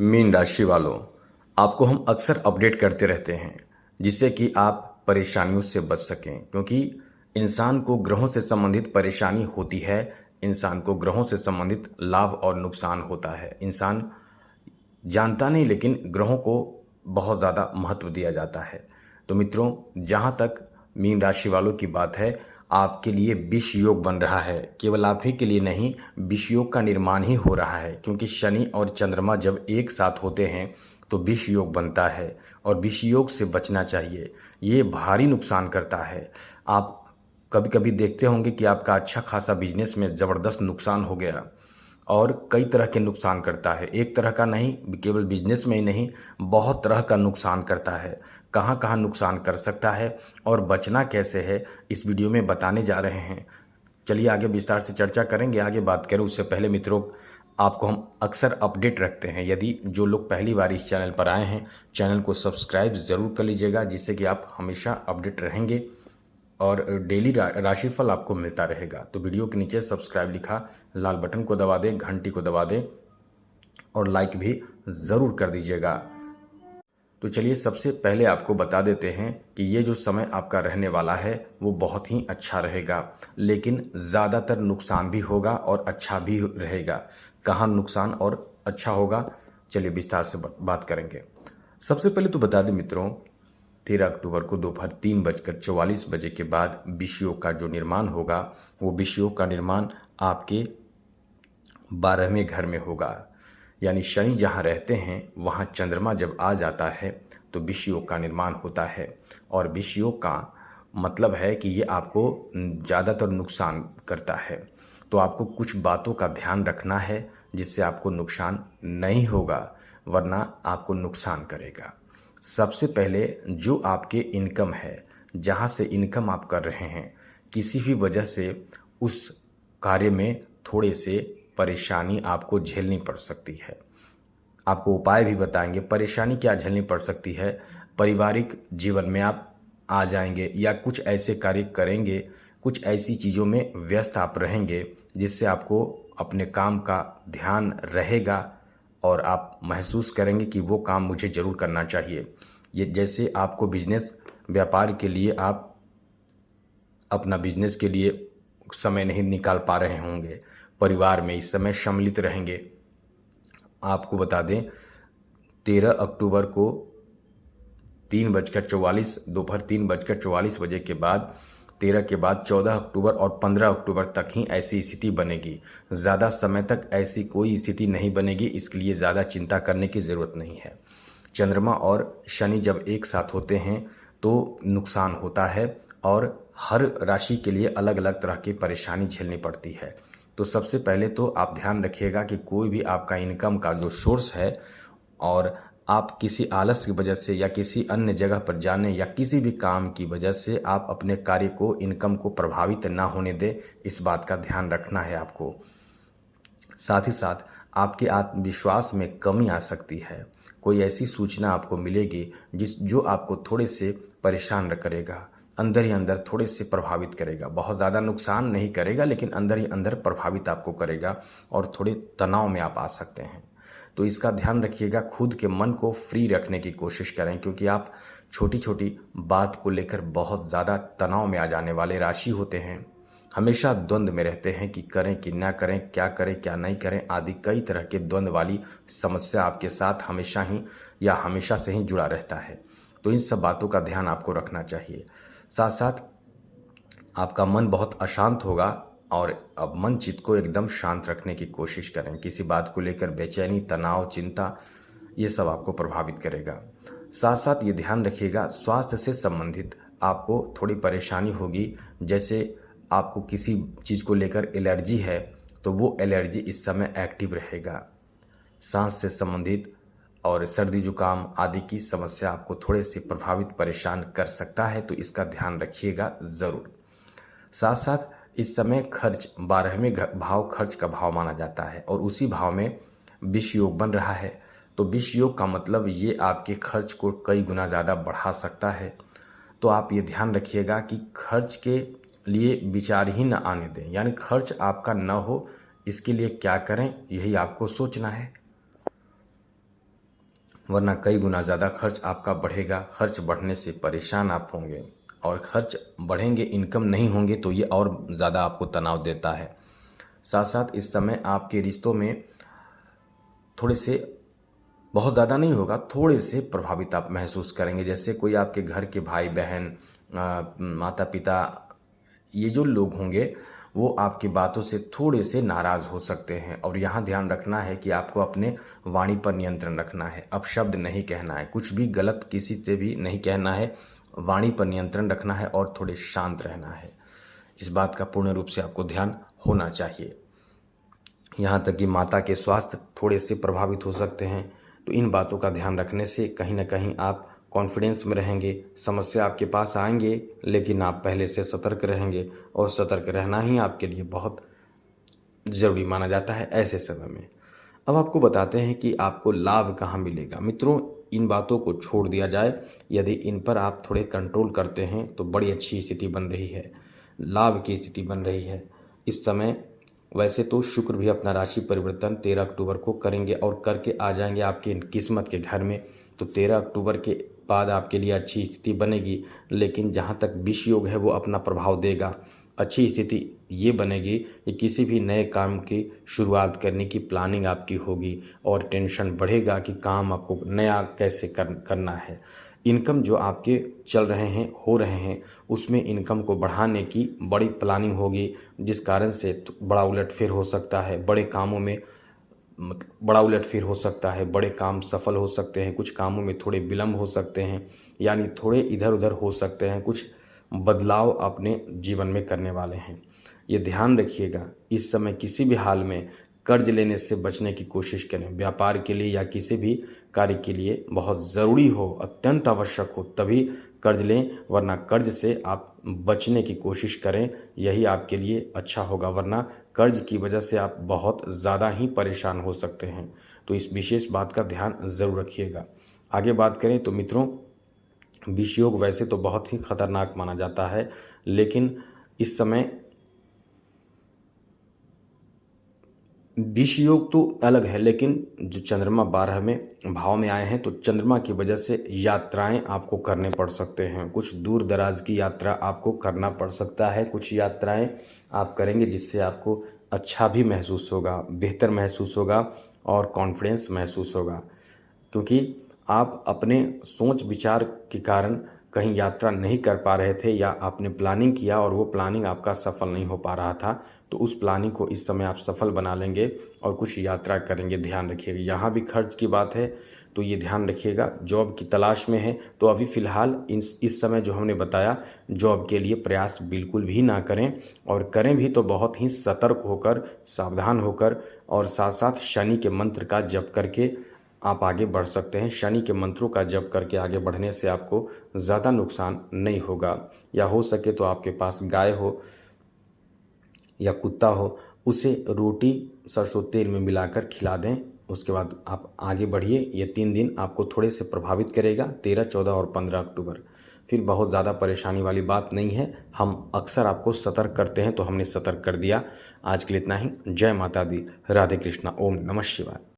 Mean राशि वालों, आपको हम अक्सर अपडेट करते रहते हैं जिससे कि आप परेशानियों से बच सकें, क्योंकि इंसान को ग्रहों से संबंधित परेशानी होती है। इंसान को ग्रहों से संबंधित लाभ और नुकसान होता है। इंसान जानता नहीं, लेकिन ग्रहों को बहुत ज़्यादा महत्व दिया जाता है। तो मित्रों, जहाँ तक मीन राशि वालों की बात है, आपके लिए विष योग बन रहा है। केवल आप ही के लिए नहीं, विष योग का निर्माण ही हो रहा है, क्योंकि शनि और चंद्रमा जब एक साथ होते हैं तो विष योग बनता है और विष योग से बचना चाहिए। ये भारी नुकसान करता है। आप कभी कभी देखते होंगे कि आपका अच्छा खासा बिजनेस में ज़बरदस्त नुकसान हो गया, और कई तरह के नुकसान करता है। एक तरह का नहीं, केवल बिजनेस में ही नहीं, बहुत तरह का नुकसान करता है। कहाँ कहाँ नुकसान कर सकता है और बचना कैसे है, इस वीडियो में बताने जा रहे हैं। चलिए आगे विस्तार से चर्चा करेंगे। आगे बात करें उससे पहले मित्रों, आपको हम अक्सर अपडेट रखते हैं। यदि जो लोग पहली बार इस चैनल पर आए हैं, चैनल को सब्सक्राइब ज़रूर कर लीजिएगा, जिससे कि आप हमेशा अपडेट रहेंगे और डेली राशिफल आपको मिलता रहेगा। तो वीडियो के नीचे सब्सक्राइब लिखा लाल बटन को दबा दें, घंटी को दबा दें और लाइक भी ज़रूर कर दीजिएगा। तो चलिए सबसे पहले आपको बता देते हैं कि ये जो समय आपका रहने वाला है वो बहुत ही अच्छा रहेगा, लेकिन ज़्यादातर नुकसान भी होगा और अच्छा भी रहेगा। कहाँ नुकसान और अच्छा होगा, चलिए विस्तार से बात करेंगे। सबसे पहले तो बता दें मित्रों, 13 अक्टूबर को दोपहर 3:44 के बाद विष योग का जो निर्माण होगा, वो विष योग का निर्माण आपके 12वें घर में होगा। यानी शनि जहाँ रहते हैं वहाँ चंद्रमा जब आ जाता है तो विष योग का निर्माण होता है। और विष योग का मतलब है कि ये आपको ज़्यादातर नुकसान करता है। तो आपको कुछ बातों का ध्यान रखना है जिससे आपको नुकसान नहीं होगा, वरना आपको नुकसान करेगा। सबसे पहले जो आपके इनकम है, जहाँ से इनकम आप कर रहे हैं, किसी भी वजह से उस कार्य में थोड़े से परेशानी आपको झेलनी पड़ सकती है। आपको उपाय भी बताएंगे। परेशानी क्या झेलनी पड़ सकती है, पारिवारिक जीवन में आप आ जाएंगे या कुछ ऐसे कार्य करेंगे, कुछ ऐसी चीज़ों में व्यस्त आप रहेंगे जिससे आपको अपने काम का ध्यान रहेगा और आप महसूस करेंगे कि वो काम मुझे ज़रूर करना चाहिए। ये जैसे आपको बिजनेस व्यापार के लिए आप अपना बिजनेस के लिए समय नहीं निकाल पा रहे होंगे, परिवार में इस समय सम्मिलित रहेंगे। आपको बता दें, 13 अक्टूबर को 3:44 दोपहर 3:44 के बाद 13 के बाद 14 अक्टूबर और 15 अक्टूबर तक ही ऐसी स्थिति बनेगी। ज़्यादा समय तक ऐसी कोई स्थिति नहीं बनेगी, इसके लिए ज़्यादा चिंता करने की ज़रूरत नहीं है। चंद्रमा और शनि जब एक साथ होते हैं तो नुकसान होता है और हर राशि के लिए अलग अलग तरह की परेशानी झेलनी पड़ती है। तो सबसे पहले तो आप ध्यान रखिएगा कि कोई भी आपका इनकम का जो सोर्स है, और आप किसी आलस की वजह से या किसी अन्य जगह पर जाने या किसी भी काम की वजह से आप अपने कार्य को, इनकम को प्रभावित ना होने दें, इस बात का ध्यान रखना है आपको। साथ ही साथ आपके आत्मविश्वास में कमी आ सकती है। कोई ऐसी सूचना आपको मिलेगी जो आपको थोड़े से परेशान करेगा, अंदर ही अंदर थोड़े से प्रभावित करेगा। बहुत ज़्यादा नुकसान नहीं करेगा, लेकिन अंदर ही अंदर प्रभावित आपको करेगा और थोड़े तनाव में आप आ सकते हैं। तो इसका ध्यान रखिएगा। खुद के मन को फ्री रखने की कोशिश करें, क्योंकि आप छोटी छोटी बात को लेकर बहुत ज़्यादा तनाव में आ जाने वाले राशि होते हैं। हमेशा द्वंद्व में रहते हैं कि करें कि ना करें, क्या करें क्या नहीं करें आदि कई तरह के द्वंद्व वाली समस्या आपके साथ हमेशा ही या हमेशा से ही जुड़ा रहता है। तो इन सब बातों का ध्यान आपको रखना चाहिए। साथ साथ आपका मन बहुत अशांत होगा, और अब मन चित्त को एकदम शांत रखने की कोशिश करें। किसी बात को लेकर बेचैनी, तनाव, चिंता, ये सब आपको प्रभावित करेगा। साथ साथ ये ध्यान रखिएगा, स्वास्थ्य से संबंधित आपको थोड़ी परेशानी होगी। जैसे आपको किसी चीज़ को लेकर एलर्जी है तो वो एलर्जी इस समय एक्टिव रहेगा। सांस से संबंधित और सर्दी जुकाम आदि की समस्या आपको थोड़े से प्रभावित, परेशान कर सकता है, तो इसका ध्यान रखिएगा ज़रूर। साथ साथ इस समय खर्च, 12वें भाव खर्च का भाव माना जाता है और उसी भाव में विष योग बन रहा है। तो विष योग का मतलब ये आपके खर्च को कई गुना ज़्यादा बढ़ा सकता है। तो आप ये ध्यान रखिएगा कि खर्च के लिए विचार ही न आने दें, यानी खर्च आपका न हो, इसके लिए क्या करें यही आपको सोचना है। वरना कई गुना ज़्यादा खर्च आपका बढ़ेगा। खर्च बढ़ने से परेशान आप होंगे और खर्च बढ़ेंगे, इनकम नहीं होंगे तो ये और ज़्यादा आपको तनाव देता है। साथ साथ इस समय आपके रिश्तों में थोड़े से, बहुत ज़्यादा नहीं होगा, थोड़े से प्रभावित आप महसूस करेंगे। जैसे कोई आपके घर के भाई बहन, माता पिता, ये जो लोग होंगे वो आपकी बातों से थोड़े से नाराज़ हो सकते हैं। और यहाँ ध्यान रखना है कि आपको अपने वाणी पर नियंत्रण रखना है। अपशब्द नहीं कहना है, कुछ भी गलत किसी से भी नहीं कहना है, वाणी पर नियंत्रण रखना है और थोड़े शांत रहना है। इस बात का पूर्ण रूप से आपको ध्यान होना चाहिए। यहाँ तक कि माता के स्वास्थ्य थोड़े से प्रभावित हो सकते हैं, तो इन बातों का ध्यान रखने से कहीं ना कहीं आप कॉन्फिडेंस में रहेंगे। समस्या आपके पास आएंगे लेकिन आप पहले से सतर्क रहेंगे और सतर्क रहना ही आपके लिए बहुत ज़रूरी माना जाता है ऐसे समय में। अब आपको बताते हैं कि आपको लाभ कहाँ मिलेगा। मित्रों, इन बातों को छोड़ दिया जाए, यदि इन पर आप थोड़े कंट्रोल करते हैं तो बड़ी अच्छी स्थिति बन रही है, लाभ की स्थिति बन रही है इस समय। वैसे तो शुक्र भी अपना राशि परिवर्तन 13 अक्टूबर को करेंगे और करके आ जाएंगे आपके किस्मत के घर में, तो 13 अक्टूबर के बाद आपके लिए अच्छी स्थिति बनेगी। लेकिन जहाँ तक विष योग है वो अपना प्रभाव देगा। अच्छी स्थिति ये बनेगी कि किसी भी नए काम की शुरुआत करने की प्लानिंग आपकी होगी और टेंशन बढ़ेगा कि काम आपको नया कैसे करना है। इनकम जो आपके चल रहे हैं, हो रहे हैं, उसमें इनकम को बढ़ाने की बड़ी प्लानिंग होगी, जिस कारण से बड़ा उलटफेर हो सकता है। बड़े कामों में बड़ा उलटफेर हो सकता है, बड़े काम सफल हो सकते हैं, कुछ कामों में थोड़े विलम्ब हो सकते हैं, यानी थोड़े इधर उधर हो सकते हैं। कुछ बदलाव अपने जीवन में करने वाले हैं, ये ध्यान रखिएगा। इस समय किसी भी हाल में कर्ज लेने से बचने की कोशिश करें। व्यापार के लिए या किसी भी कार्य के लिए बहुत ज़रूरी हो, अत्यंत आवश्यक हो तभी कर्ज लें, वरना कर्ज से आप बचने की कोशिश करें, यही आपके लिए अच्छा होगा। वरना कर्ज की वजह से आप बहुत ज़्यादा ही परेशान हो सकते हैं। तो इस विशेष बात का ध्यान ज़रूर रखिएगा। आगे बात करें तो मित्रों, विष योग वैसे तो बहुत ही खतरनाक माना जाता है, लेकिन इस समय विष योग तो अलग है, लेकिन जो चंद्रमा 12वें भाव में आए हैं तो चंद्रमा की वजह से यात्राएं आपको करने पड़ सकते हैं। कुछ दूर दराज की यात्रा आपको करना पड़ सकता है। कुछ यात्राएं आप करेंगे जिससे आपको अच्छा भी महसूस होगा, बेहतर महसूस होगा और कॉन्फिडेंस महसूस होगा, क्योंकि आप अपने सोच विचार के कारण कहीं यात्रा नहीं कर पा रहे थे या आपने प्लानिंग किया और वो प्लानिंग आपका सफल नहीं हो पा रहा था, तो उस प्लानिंग को इस समय आप सफल बना लेंगे और कुछ यात्रा करेंगे। ध्यान रखिएगा। यहाँ भी खर्च की बात है तो ये ध्यान रखिएगा। जॉब की तलाश में है तो अभी फ़िलहाल इस समय जो हमने बताया, जॉब के लिए प्रयास बिल्कुल भी ना करें, और करें भी तो बहुत ही सतर्क होकर, सावधान होकर, और साथ साथ शनि के मंत्र का जप करके आप आगे बढ़ सकते हैं। शनि के मंत्रों का जप करके आगे बढ़ने से आपको ज़्यादा नुकसान नहीं होगा। या हो सके तो आपके पास गाय हो या कुत्ता हो, उसे रोटी सरसों तेल में मिलाकर खिला दें। उसके बाद आप आगे बढ़िए। ये 3 दिन आपको थोड़े से प्रभावित करेगा, 13, 14 और 15 अक्टूबर। फिर बहुत ज़्यादा परेशानी वाली बात नहीं है। हम अक्सर आपको सतर्क करते हैं तो हमने सतर्क कर दिया। आज के लिए इतना ही। जय माता दी। राधे कृष्णा। ओम नमः शिवाय।